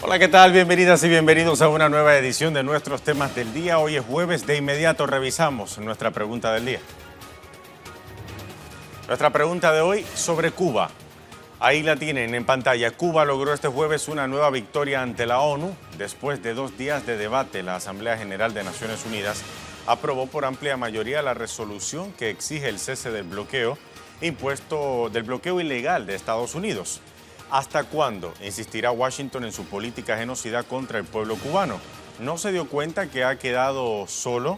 Hola, ¿qué tal? Bienvenidas y bienvenidos a una nueva edición de nuestros temas del día. Hoy es jueves, de inmediato revisamos nuestra pregunta del día. Nuestra pregunta de hoy sobre Cuba. Ahí la tienen en pantalla. Cuba logró este jueves una nueva victoria ante la ONU. Después de 2 días de debate, la Asamblea General de Naciones Unidas aprobó por amplia mayoría la resolución que exige el cese del bloqueo ilegal de Estados Unidos. ¿Hasta cuándo insistirá Washington en su política genocida contra el pueblo cubano? ¿No se dio cuenta que ha quedado solo?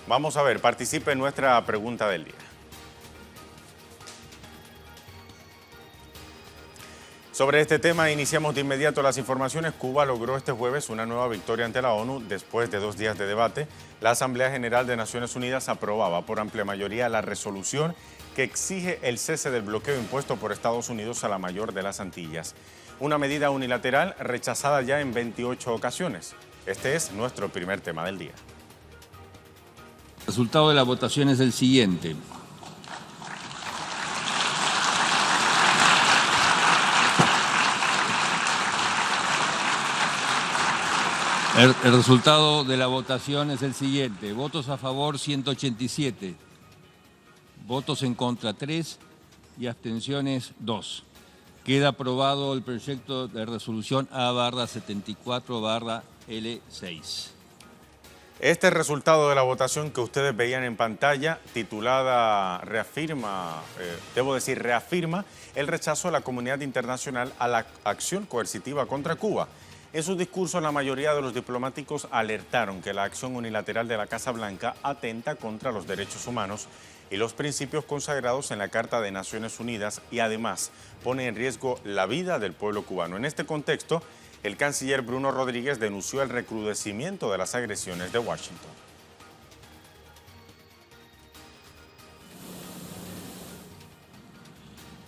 Vamos a ver, participe en nuestra pregunta del día. Sobre este tema iniciamos de inmediato las informaciones. Cuba logró este jueves una nueva victoria ante la ONU después de 2 días de debate. La Asamblea General de Naciones Unidas aprobaba por amplia mayoría la resolución que exige el cese del bloqueo impuesto por Estados Unidos a la mayor de las Antillas. Una medida unilateral rechazada ya en 28 ocasiones. Este es nuestro primer tema del día. El resultado de la votación es el siguiente. El resultado de la votación es el siguiente. Votos a favor 187, votos en contra 3 y abstenciones 2. Queda aprobado el proyecto de resolución A/74/L6. Este resultado de la votación que ustedes veían en pantalla, titulada reafirma el rechazo de la comunidad internacional a la acción coercitiva contra Cuba. En su discurso, la mayoría de los diplomáticos alertaron que la acción unilateral de la Casa Blanca atenta contra los derechos humanos y los principios consagrados en la Carta de Naciones Unidas y además pone en riesgo la vida del pueblo cubano. En este contexto, el canciller Bruno Rodríguez denunció el recrudecimiento de las agresiones de Washington.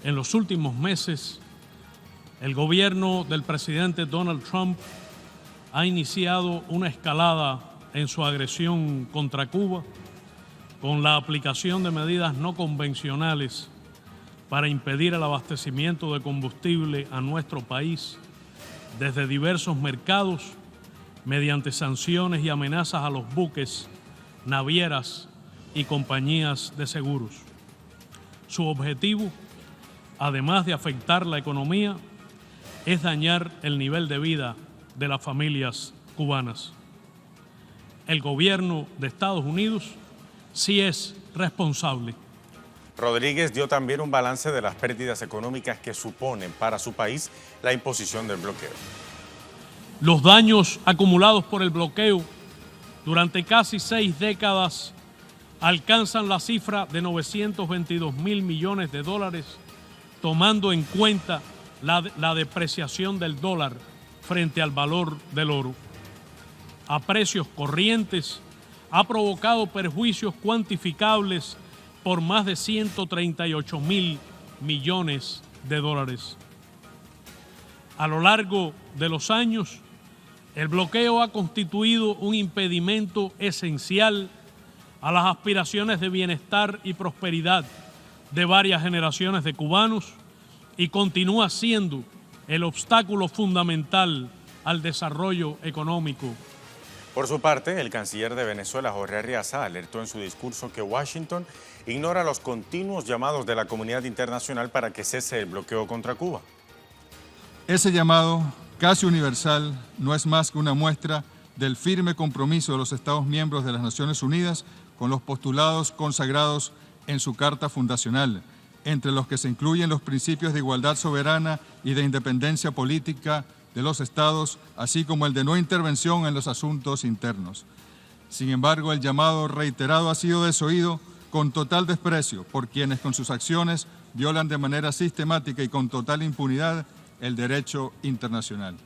En los últimos meses, el gobierno del presidente Donald Trump ha iniciado una escalada en su agresión contra Cuba con la aplicación de medidas no convencionales para impedir el abastecimiento de combustible a nuestro país desde diversos mercados mediante sanciones y amenazas a los buques, navieras y compañías de seguros. Su objetivo, además de afectar la economía, es dañar el nivel de vida de las familias cubanas. El gobierno de Estados Unidos sí es responsable. Rodríguez dio también un balance de las pérdidas económicas que suponen para su país la imposición del bloqueo. Los daños acumulados por el bloqueo durante casi 6 décadas alcanzan la cifra de 922 mil millones de dólares, tomando en cuenta la depreciación del dólar frente al valor del oro. A precios corrientes, ha provocado perjuicios cuantificables por más de 138 mil millones de dólares. A lo largo de los años, el bloqueo ha constituido un impedimento esencial a las aspiraciones de bienestar y prosperidad de varias generaciones de cubanos y continúa siendo el obstáculo fundamental al desarrollo económico. Por su parte, el canciller de Venezuela, Jorge Arriaza, alertó en su discurso que Washington ignora los continuos llamados de la comunidad internacional para que cese el bloqueo contra Cuba. Ese llamado, casi universal, no es más que una muestra del firme compromiso de los Estados miembros de las Naciones Unidas con los postulados consagrados en su Carta Fundacional, entre los que se incluyen los principios de igualdad soberana y de independencia política de los estados, así como el de no intervención en los asuntos internos. Sin embargo, el llamado reiterado ha sido desoído con total desprecio por quienes con sus acciones violan de manera sistemática y con total impunidad el derecho internacional.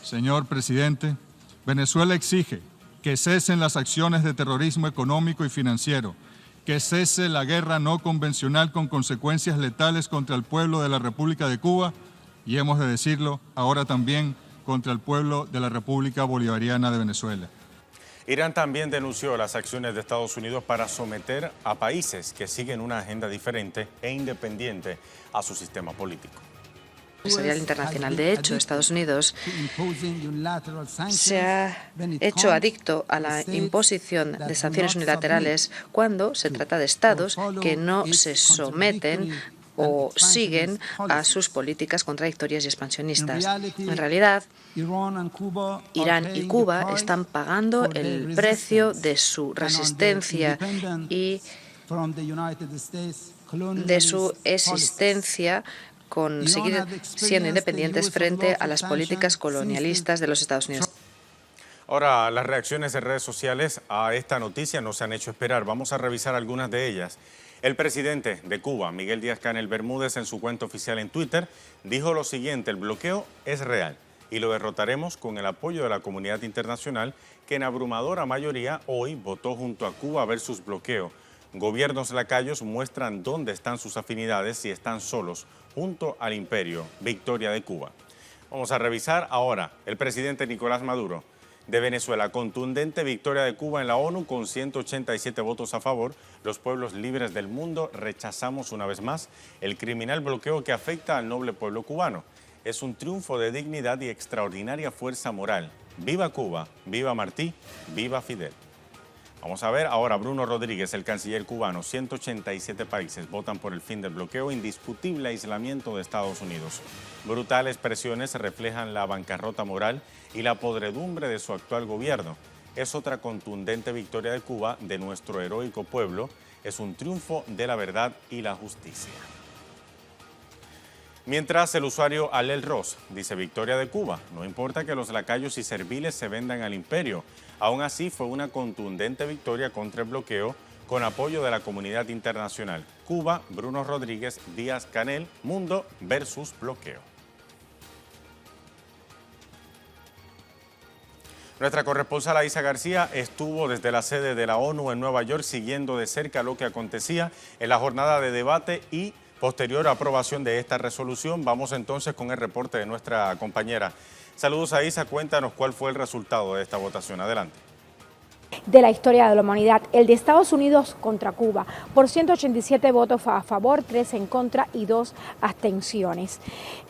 Señor presidente, Venezuela exige que cesen las acciones de terrorismo económico y financiero, que cese la guerra no convencional con consecuencias letales contra el pueblo de la República de Cuba y, hemos de decirlo, ahora también contra el pueblo de la República Bolivariana de Venezuela. Irán también denunció las acciones de Estados Unidos para someter a países que siguen una agenda diferente e independiente a su sistema político. empresarial internacional. De hecho, Estados Unidos se ha hecho adicto a la imposición de sanciones unilaterales cuando se trata de estados que no se someten o siguen a sus políticas contradictorias y expansionistas. En realidad, Irán y Cuba están pagando el precio de su resistencia y de su existencia con seguir siendo independientes frente a las políticas colonialistas de los Estados Unidos. Ahora, las reacciones de redes sociales a esta noticia no se han hecho esperar. Vamos a revisar algunas de ellas. El presidente de Cuba, Miguel Díaz-Canel Bermúdez, en su cuenta oficial en Twitter, dijo lo siguiente: el bloqueo es real y lo derrotaremos con el apoyo de la comunidad internacional, que en abrumadora mayoría hoy votó junto a Cuba versus bloqueo. Gobiernos lacayos muestran dónde están sus afinidades y están solos junto al imperio. Victoria de Cuba. Vamos a revisar ahora el presidente Nicolás Maduro de Venezuela. Contundente victoria de Cuba en la ONU con 187 votos a favor. Los pueblos libres del mundo rechazamos una vez más el criminal bloqueo que afecta al noble pueblo cubano. Es un triunfo de dignidad y extraordinaria fuerza moral. ¡Viva Cuba! ¡Viva Martí! ¡Viva Fidel! Vamos a ver ahora Bruno Rodríguez, el canciller cubano. 187 países votan por el fin del bloqueo, indiscutible aislamiento de Estados Unidos. Brutales presiones reflejan la bancarrota moral y la podredumbre de su actual gobierno. Es otra contundente victoria de Cuba, de nuestro heroico pueblo. Es un triunfo de la verdad y la justicia. Mientras el usuario Alel Ross dice victoria de Cuba, no importa que los lacayos y serviles se vendan al imperio. Aún así fue una contundente victoria contra el bloqueo con apoyo de la comunidad internacional. Cuba, Bruno Rodríguez, Díaz-Canel, Mundo versus bloqueo. Nuestra corresponsal Aisa García estuvo desde la sede de la ONU en Nueva York siguiendo de cerca lo que acontecía en la jornada de debate y posterior aprobación de esta resolución. Vamos entonces con el reporte de nuestra compañera. Saludos Aisa, cuéntanos cuál fue el resultado de esta votación. Adelante. De la historia de la humanidad, el de Estados Unidos contra Cuba, por 187 votos a favor, 3 en contra y 2 abstenciones.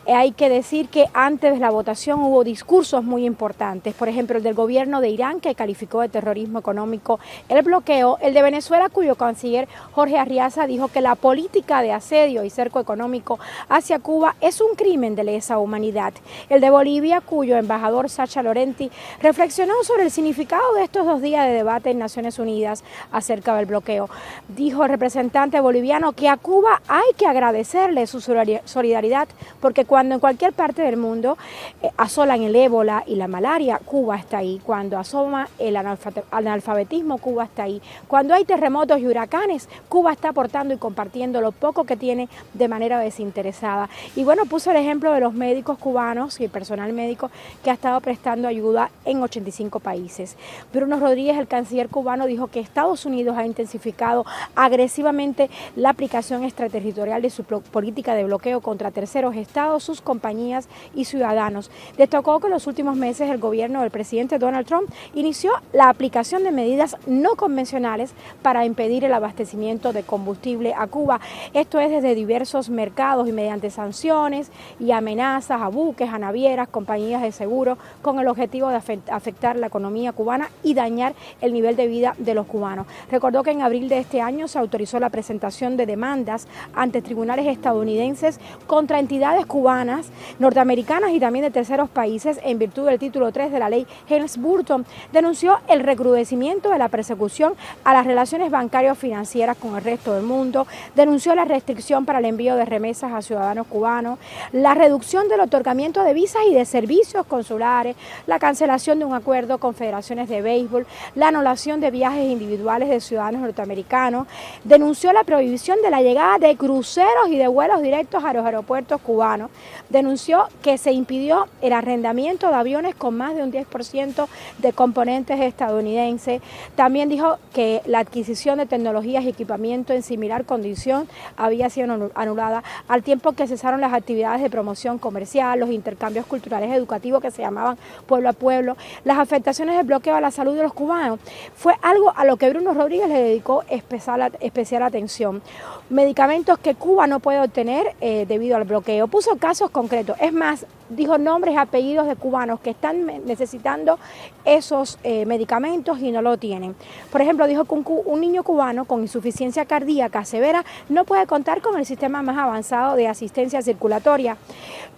Hay que decir que antes de la votación hubo discursos muy importantes, por ejemplo el del gobierno de Irán, que calificó de terrorismo económico el bloqueo, el de Venezuela, cuyo canciller Jorge Arriaza dijo que la política de asedio y cerco económico hacia Cuba es un crimen de lesa humanidad. El de Bolivia, cuyo embajador Sacha Laurenti reflexionó sobre el significado de estos 2 días de debate en Naciones Unidas acerca del bloqueo. Dijo el representante boliviano que a Cuba hay que agradecerle su solidaridad, porque cuando en cualquier parte del mundo asolan el ébola y la malaria, Cuba está ahí. Cuando asoma el analfabetismo, Cuba está ahí. Cuando hay terremotos y huracanes, Cuba está aportando y compartiendo lo poco que tiene de manera desinteresada. Y bueno, puso el ejemplo de los médicos cubanos y el personal médico que ha estado prestando ayuda en 85 países. Bruno Rodríguez, el canciller cubano, dijo que Estados Unidos ha intensificado agresivamente la aplicación extraterritorial de su política de bloqueo contra terceros estados, sus compañías y ciudadanos. Destacó que en los últimos meses el gobierno del presidente Donald Trump inició la aplicación de medidas no convencionales para impedir el abastecimiento de combustible a Cuba. Esto es desde diversos mercados y mediante sanciones y amenazas a buques, a navieras, compañías de seguro, con el objetivo de afectar la economía cubana y dañar el nivel de vida de los cubanos. Recordó que en abril de este año se autorizó la presentación de demandas ante tribunales estadounidenses contra entidades cubanas, norteamericanas y también de terceros países en virtud del título 3 de la ley Helms-Burton. Denunció el recrudecimiento de la persecución a las relaciones bancarias financieras con el resto del mundo, denunció la restricción para el envío de remesas a ciudadanos cubanos, la reducción del otorgamiento de visas y de servicios consulares, la cancelación de un acuerdo con federaciones de béisbol, la anulación de viajes individuales de ciudadanos norteamericanos, denunció la prohibición de la llegada de cruceros y de vuelos directos a los aeropuertos cubanos, denunció que se impidió el arrendamiento de aviones con más de un 10% de componentes estadounidenses, también dijo que la adquisición de tecnologías y equipamiento en similar condición había sido anulada, al tiempo que cesaron las actividades de promoción comercial, los intercambios culturales educativos que se llamaban pueblo a pueblo, las afectaciones del bloqueo a la salud de los cubanos cubano fue algo a lo que Bruno Rodríguez le dedicó especial atención. Medicamentos que Cuba no puede obtener debido al bloqueo. Puso casos concretos. Es más, dijo nombres y apellidos de cubanos que están necesitando esos medicamentos y no lo tienen. Por ejemplo, dijo que un niño cubano con insuficiencia cardíaca severa no puede contar con el sistema más avanzado de asistencia circulatoria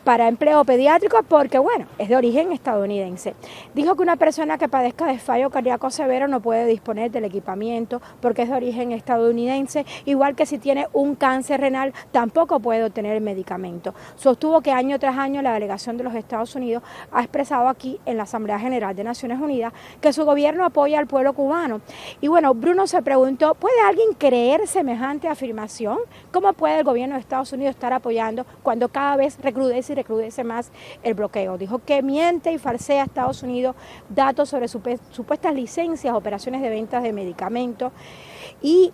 para empleo pediátrico porque, bueno, es de origen estadounidense. Dijo que una persona que padezca de fallo cardíaco severo no puede disponer del equipamiento porque es de origen estadounidense, igual que si tiene un cáncer renal tampoco puede obtener el medicamento. Sostuvo que año tras año la delegación de los Estados Unidos ha expresado aquí en la Asamblea General de Naciones Unidas que su gobierno apoya al pueblo cubano. Y bueno, Bruno se preguntó, ¿puede alguien creer semejante afirmación? ¿Cómo puede el gobierno de Estados Unidos estar apoyando cuando cada vez recrudece más el bloqueo? Dijo que miente y falsea a Estados Unidos datos sobre supuestas licencias, operaciones de ventas de medicamentos y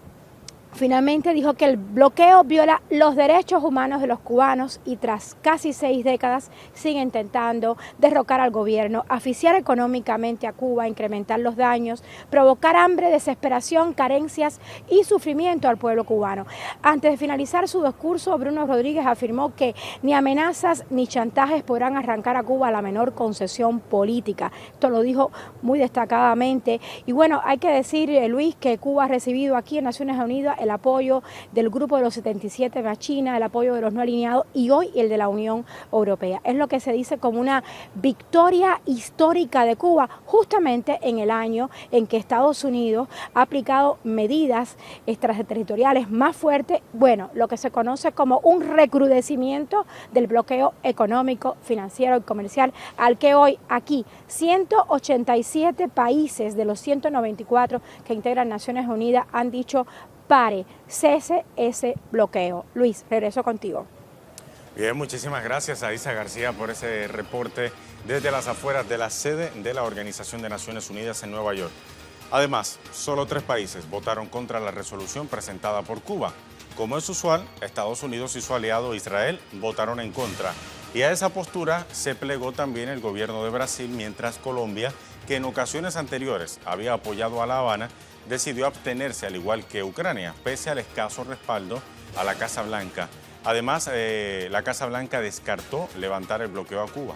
finalmente dijo que el bloqueo viola los derechos humanos de los cubanos y tras casi 6 décadas sigue intentando derrocar al gobierno, asfixiar económicamente a Cuba, incrementar los daños, provocar hambre, desesperación, carencias y sufrimiento al pueblo cubano. Antes de finalizar su discurso, Bruno Rodríguez afirmó que ni amenazas ni chantajes podrán arrancar a Cuba la menor concesión política. Esto lo dijo muy destacadamente. Y bueno, hay que decir, Luis, que Cuba ha recibido aquí en Naciones Unidas el apoyo del Grupo de los 77 más China, el apoyo de los no alineados y hoy el de la Unión Europea. Es lo que se dice como una victoria histórica de Cuba, justamente en el año en que Estados Unidos ha aplicado medidas extraterritoriales más fuertes, bueno, lo que se conoce como un recrudecimiento del bloqueo económico, financiero y comercial, al que hoy aquí 187 países de los 194 que integran Naciones Unidas han dicho pare, cese ese bloqueo. Luis, regreso contigo. Bien, muchísimas gracias a Isa García por ese reporte desde las afueras de la sede de la Organización de Naciones Unidas en Nueva York. Además, solo 3 países votaron contra la resolución presentada por Cuba. Como es usual, Estados Unidos y su aliado Israel votaron en contra. Y a esa postura se plegó también el gobierno de Brasil, mientras Colombia, que en ocasiones anteriores había apoyado a La Habana, decidió abstenerse, al igual que Ucrania, pese al escaso respaldo a la Casa Blanca. Además, la Casa Blanca descartó levantar el bloqueo a Cuba.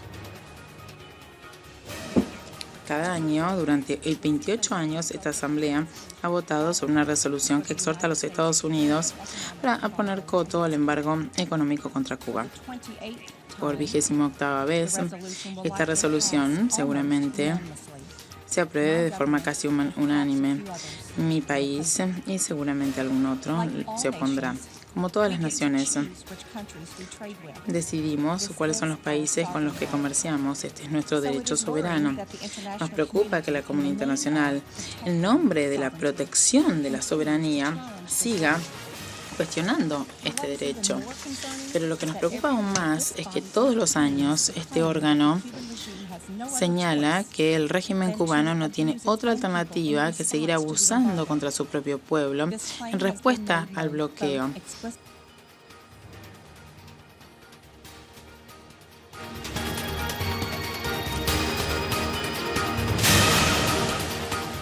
Cada año, durante 28 años, esta Asamblea ha votado sobre una resolución que exhorta a los Estados Unidos a poner coto al embargo económico contra Cuba. Por 28ª vez, esta resolución seguramente se apruebe de forma casi unánime. Mi país y seguramente algún otro se opondrá. Como todas las naciones, decidimos cuáles son los países con los que comerciamos. Este es nuestro derecho soberano. Nos preocupa que la comunidad internacional, en nombre de la protección de la soberanía, siga cuestionando este derecho. Pero lo que nos preocupa aún más es que todos los años este órgano señala que el régimen cubano no tiene otra alternativa que seguir abusando contra su propio pueblo en respuesta al bloqueo.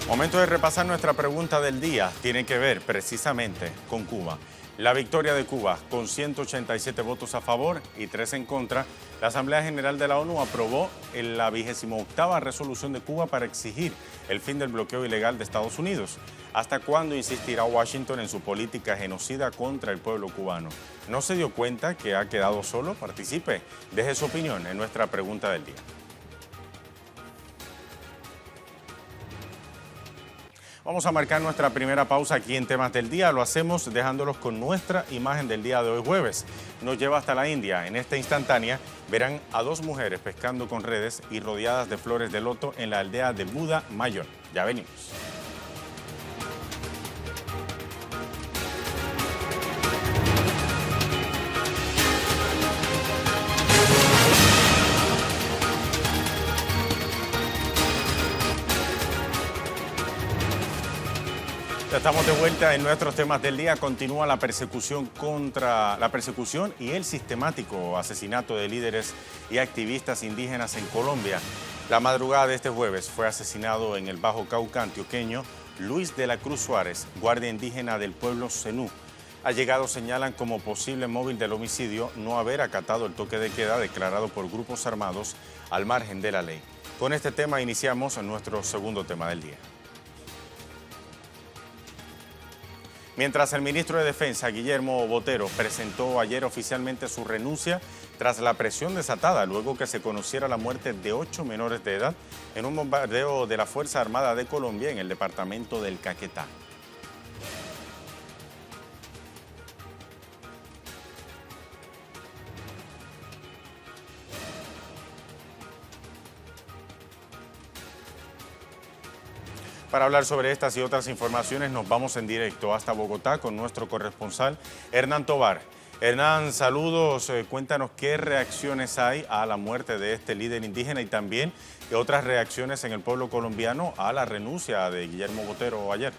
Momento de repasar nuestra pregunta del día. Tiene que ver precisamente con Cuba. La victoria de Cuba, con 187 votos a favor y 3 en contra, la Asamblea General de la ONU aprobó la 28ª resolución de Cuba para exigir el fin del bloqueo ilegal de Estados Unidos. ¿Hasta cuándo insistirá Washington en su política genocida contra el pueblo cubano? ¿No se dio cuenta que ha quedado solo? Participe, deje su opinión en nuestra pregunta del día. Vamos a marcar nuestra primera pausa aquí en Temas del Día. Lo hacemos dejándolos con nuestra imagen del día de hoy jueves. Nos lleva hasta la India. En esta instantánea verán a 2 mujeres pescando con redes y rodeadas de flores de loto en la aldea de Buda Mayor. Ya venimos. Ya estamos de vuelta en nuestros temas del día. Continúa la persecución y el sistemático asesinato de líderes y activistas indígenas en Colombia. La madrugada de este jueves fue asesinado en el Bajo Cauca antioqueño Luis de la Cruz Suárez, guardia indígena del pueblo Zenú. Allegados señalan como posible móvil del homicidio no haber acatado el toque de queda declarado por grupos armados al margen de la ley. Con este tema iniciamos nuestro segundo tema del día. Mientras el ministro de Defensa, Guillermo Botero, presentó ayer oficialmente su renuncia tras la presión desatada luego que se conociera la muerte de 8 menores de edad en un bombardeo de la Fuerza Armada de Colombia en el departamento del Caquetá. Para hablar sobre estas y otras informaciones nos vamos en directo hasta Bogotá con nuestro corresponsal Hernán Tovar. Hernán, saludos. Cuéntanos qué reacciones hay a la muerte de este líder indígena y también qué otras reacciones en el pueblo colombiano a la renuncia de Guillermo Botero ayer.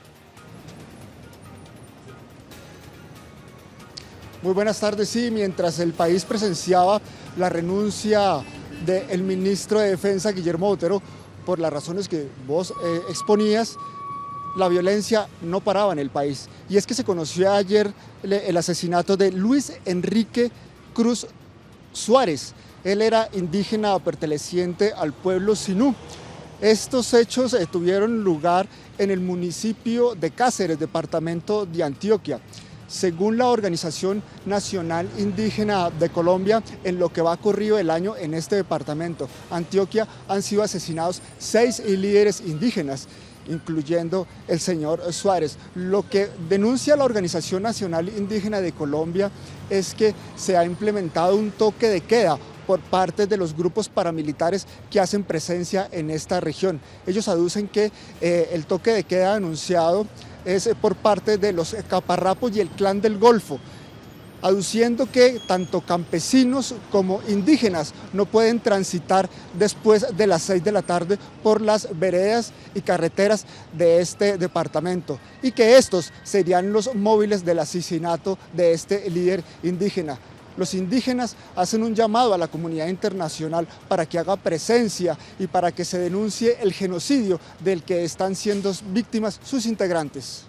Muy buenas tardes. Sí, mientras el país presenciaba la renuncia del ministro de Defensa, Guillermo Botero, por las razones que vos exponías, la violencia no paraba en el país. Y es que se conoció ayer el asesinato de Luis Enrique Cruz Suárez. Él era indígena perteneciente al pueblo Zenú. Estos hechos tuvieron lugar en el municipio de Cáceres, departamento de Antioquia. Según la Organización Nacional Indígena de Colombia, en lo que va corrido el año en este departamento, Antioquia, han sido asesinados 6 líderes indígenas, incluyendo el señor Suárez. Lo que denuncia la Organización Nacional Indígena de Colombia es que se ha implementado un toque de queda por parte de los grupos paramilitares que hacen presencia en esta región. Ellos aducen que el toque de queda anunciado es por parte de los caparrapos y el Clan del Golfo, aduciendo que tanto campesinos como indígenas no pueden transitar después de las 6 de la tarde por las veredas y carreteras de este departamento y que estos serían los móviles del asesinato de este líder indígena. Los indígenas hacen un llamado a la comunidad internacional para que haga presencia y para que se denuncie el genocidio del que están siendo víctimas sus integrantes.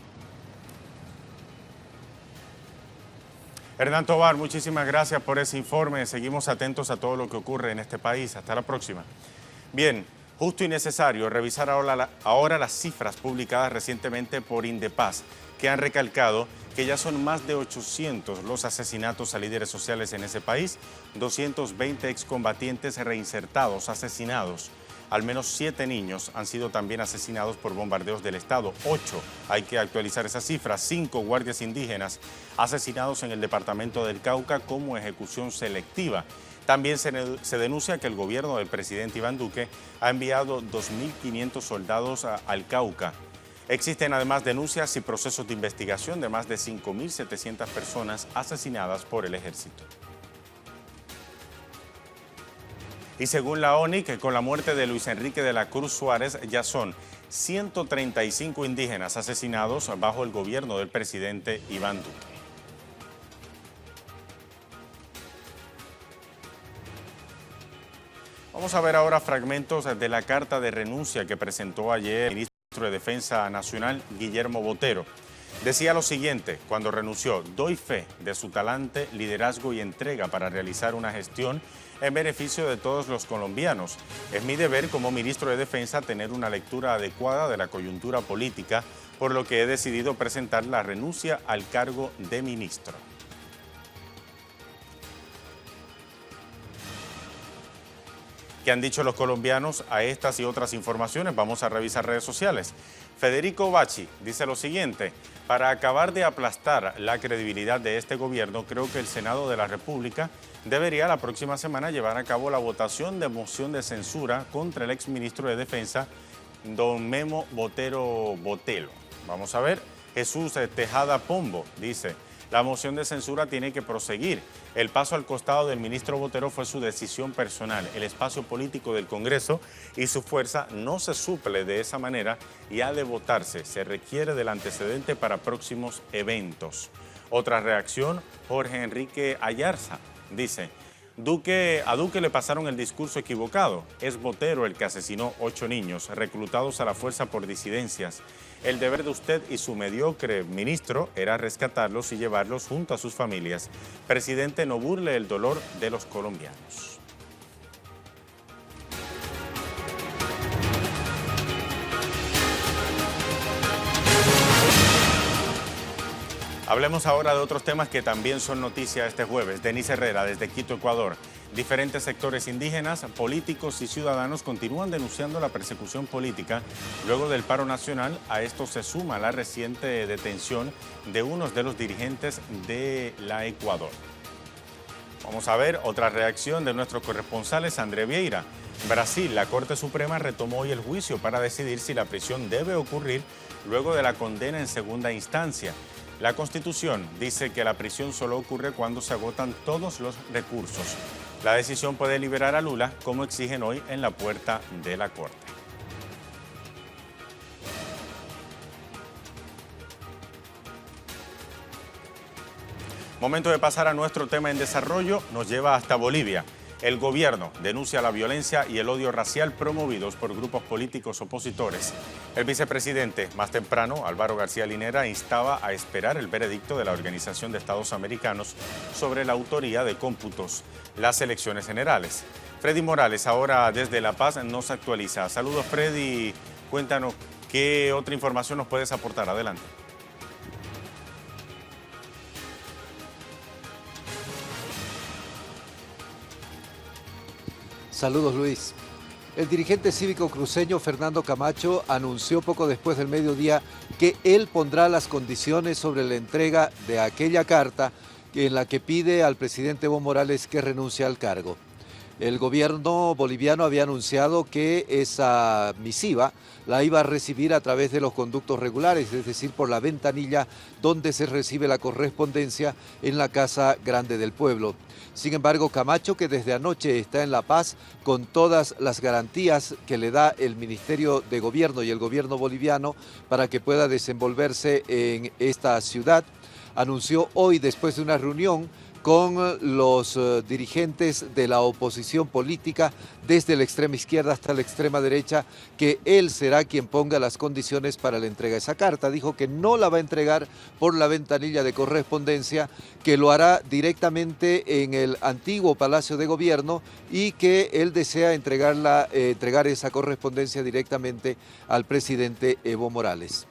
Hernán Tovar, muchísimas gracias por ese informe. Seguimos atentos a todo lo que ocurre en este país. Hasta la próxima. Bien, justo y necesario revisar ahora las cifras publicadas recientemente por Indepaz, que han recalcado que ya son más de 800 los asesinatos a líderes sociales en ese país, 220 excombatientes reinsertados, asesinados. Al menos 7 niños han sido también asesinados por bombardeos del Estado. 8, hay que actualizar esa cifra, 5 guardias indígenas asesinados en el departamento del Cauca como ejecución selectiva. También se denuncia que el gobierno del presidente Iván Duque ha enviado 2.500 soldados al Cauca. Existen además denuncias y procesos de investigación de más de 5.700 personas asesinadas por el ejército. Y según la ONU, que con la muerte de Luis Enrique de la Cruz Suárez ya son 135 indígenas asesinados bajo el gobierno del presidente Iván Duque. Vamos a ver ahora fragmentos de la carta de renuncia que presentó ayer el ministro de Defensa Nacional, Guillermo Botero. Decía lo siguiente cuando renunció: doy fe de su talante, liderazgo y entrega para realizar una gestión en beneficio de todos los colombianos. Es mi deber como ministro de Defensa tener una lectura adecuada de la coyuntura política, por lo que he decidido presentar la renuncia al cargo de ministro. ¿Qué han dicho los colombianos a estas y otras informaciones? Vamos a revisar redes sociales. Federico Bacci dice lo siguiente: para acabar de aplastar la credibilidad de este gobierno, creo que el Senado de la República debería la próxima semana llevar a cabo la votación de moción de censura contra el exministro de Defensa, don Memo Botero Botelo. Vamos a ver. Jesús Tejada Pombo dice: la moción de censura tiene que proseguir. El paso al costado del ministro Botero fue su decisión personal. El espacio político del Congreso y su fuerza no se suple de esa manera y ha de votarse. Se requiere del antecedente para próximos eventos. Otra reacción, Jorge Enrique Ayarza dice: A Duque le pasaron el discurso equivocado. Es Botero el que asesinó 8 niños reclutados a la fuerza por disidencias. El deber de usted y su mediocre ministro era rescatarlos y llevarlos junto a sus familias. Presidente, no burle el dolor de los colombianos. Hablemos ahora de otros temas que también son noticia este jueves. Denise Herrera, desde Quito, Ecuador. Diferentes sectores indígenas, políticos y ciudadanos continúan denunciando la persecución política luego del paro nacional. A esto se suma la reciente detención de uno de los dirigentes de la Ecuador. Vamos a ver otra reacción de nuestros corresponsales. André Vieira. Brasil, la Corte Suprema retomó hoy el juicio para decidir si la prisión debe ocurrir luego de la condena en segunda instancia. La Constitución dice que la prisión solo ocurre cuando se agotan todos los recursos. La decisión puede liberar a Lula, como exigen hoy en la puerta de la Corte. Momento de pasar a nuestro tema en desarrollo, nos lleva hasta Bolivia. El gobierno denuncia la violencia y el odio racial promovidos por grupos políticos opositores. El vicepresidente, más temprano, Álvaro García Linera, instaba a esperar el veredicto de la Organización de Estados Americanos sobre la autoría de cómputos, las elecciones generales. Freddy Morales, ahora desde La Paz, nos actualiza. Saludos, Freddy. Cuéntanos qué otra información nos puedes aportar. Adelante. Saludos, Luis. El dirigente cívico cruceño Fernando Camacho anunció poco después del mediodía que él pondrá las condiciones sobre la entrega de aquella carta en la que pide al presidente Evo Morales que renuncie al cargo. El gobierno boliviano había anunciado que esa misiva la iba a recibir a través de los conductos regulares, es decir, por la ventanilla donde se recibe la correspondencia en la Casa Grande del Pueblo. Sin embargo, Camacho, que desde anoche está en La Paz con todas las garantías que le da el Ministerio de Gobierno y el gobierno boliviano para que pueda desenvolverse en esta ciudad, anunció hoy, después de una reunión con los dirigentes de la oposición política, desde la extrema izquierda hasta la extrema derecha, que él será quien ponga las condiciones para la entrega de esa carta. Dijo que no la va a entregar por la ventanilla de correspondencia, que lo hará directamente en el antiguo Palacio de Gobierno y que él desea entregar esa correspondencia directamente al presidente Evo Morales.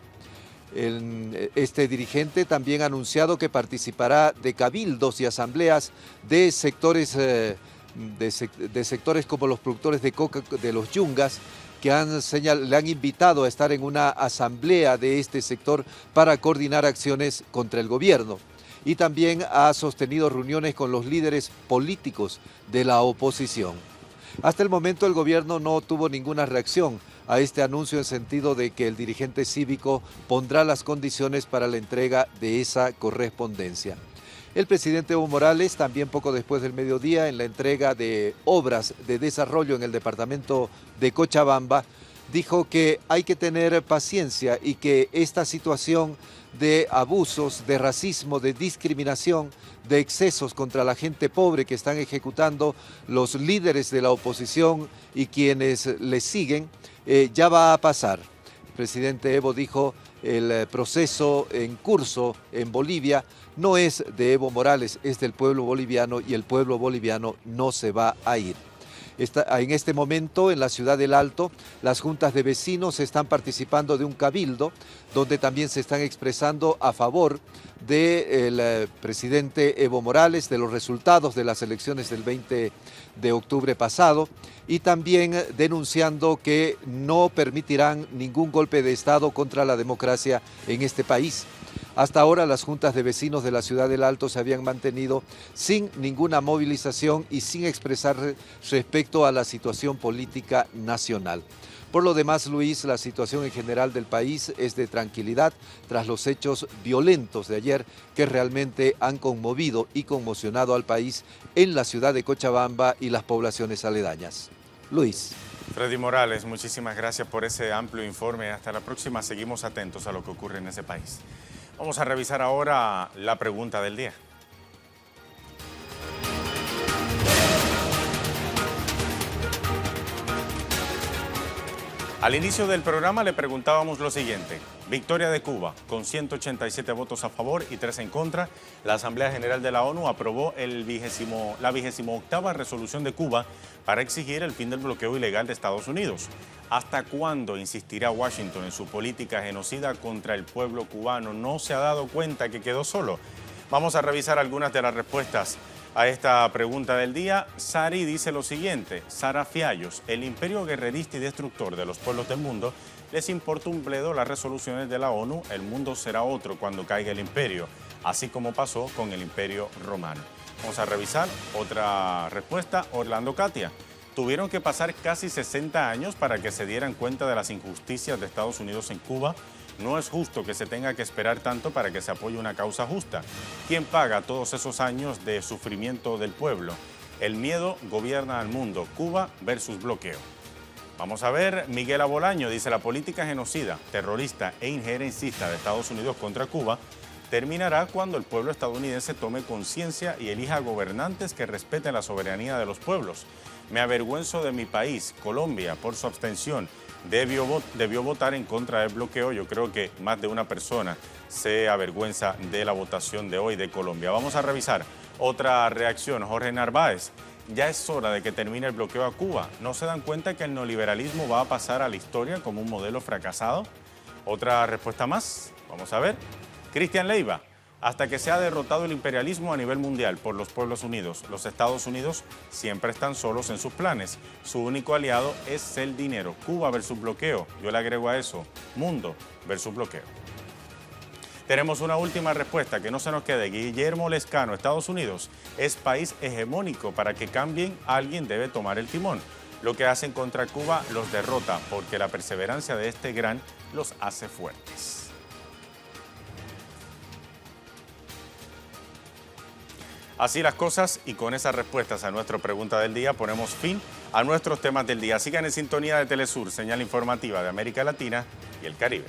Este dirigente también ha anunciado que participará de cabildos y asambleas de sectores, de sectores como los productores de coca de los Yungas, que le han invitado a estar en una asamblea de este sector para coordinar acciones contra el gobierno. Y también ha sostenido reuniones con los líderes políticos de la oposición. Hasta el momento el gobierno no tuvo ninguna reacción a este anuncio en sentido de que el dirigente cívico pondrá las condiciones para la entrega de esa correspondencia. El presidente Evo Morales, también poco después del mediodía, en la entrega de obras de desarrollo en el departamento de Cochabamba, dijo que hay que tener paciencia y que esta situación de abusos, de racismo, de discriminación, de excesos contra la gente pobre que están ejecutando los líderes de la oposición y quienes les siguen, ya va a pasar. El presidente Evo dijo: el proceso en curso en Bolivia no es de Evo Morales, es del pueblo boliviano y el pueblo boliviano no se va a ir. En este momento, en la ciudad del Alto, las juntas de vecinos están participando de un cabildo donde también se están expresando a favor del presidente Evo Morales, de los resultados de las elecciones del 20 de octubre pasado, y también denunciando que no permitirán ningún golpe de Estado contra la democracia en este país. Hasta ahora las juntas de vecinos de la ciudad del Alto se habían mantenido sin ninguna movilización y sin expresar respecto a la situación política nacional. Por lo demás, Luis, la situación en general del país es de tranquilidad tras los hechos violentos de ayer que realmente han conmovido y conmocionado al país en la ciudad de Cochabamba y las poblaciones aledañas. Luis. Freddy Morales, muchísimas gracias por ese amplio informe. Hasta la próxima, seguimos atentos a lo que ocurre en ese país. Vamos a revisar ahora la pregunta del día. Al inicio del programa le preguntábamos lo siguiente. Victoria de Cuba, con 187 votos a favor y 3 en contra. La Asamblea General de la ONU aprobó la 28ª resolución de Cuba para exigir el fin del bloqueo ilegal de Estados Unidos. ¿Hasta cuándo insistirá Washington en su política genocida contra el pueblo cubano? ¿No se ha dado cuenta que quedó solo? Vamos a revisar algunas de las respuestas a esta pregunta del día. Sari dice lo siguiente: Sara Fiallos, el imperio guerrerista y destructor de los pueblos del mundo, les importa un bledo las resoluciones de la ONU, el mundo será otro cuando caiga el imperio, así como pasó con el imperio romano. Vamos a revisar otra respuesta. Orlando Katia, tuvieron que pasar casi 60 años para que se dieran cuenta de las injusticias de Estados Unidos en Cuba. No es justo que se tenga que esperar tanto para que se apoye una causa justa. ¿Quién paga todos esos años de sufrimiento del pueblo? El miedo gobierna al mundo. Cuba versus bloqueo. Vamos a ver, Miguel Abolaño dice: la política genocida, terrorista e injerencista de Estados Unidos contra Cuba terminará cuando el pueblo estadounidense tome conciencia y elija gobernantes que respeten la soberanía de los pueblos. Me avergüenzo de mi país, Colombia, por su abstención. Debió votar en contra del bloqueo. Yo creo que más de una persona se avergüenza de la votación de hoy de Colombia. Vamos a revisar otra reacción. Jorge Narváez: ya es hora de que termine el bloqueo a Cuba. ¿No se dan cuenta que el neoliberalismo va a pasar a la historia como un modelo fracasado? Otra respuesta más. Vamos a ver. Cristian Leiva: hasta que se ha derrotado el imperialismo a nivel mundial por los pueblos unidos, los Estados Unidos siempre están solos en sus planes. Su único aliado es el dinero. Cuba versus bloqueo. Yo le agrego a eso: mundo versus bloqueo. Tenemos una última respuesta, que no se nos quede. Guillermo Lescano: Estados Unidos es país hegemónico. Para que cambien, alguien debe tomar el timón. Lo que hacen contra Cuba los derrota, porque la perseverancia de este gran los hace fuertes. Así las cosas, y con esas respuestas a nuestra pregunta del día ponemos fin a nuestros temas del día. Sigan en sintonía de Telesur, señal informativa de América Latina y el Caribe.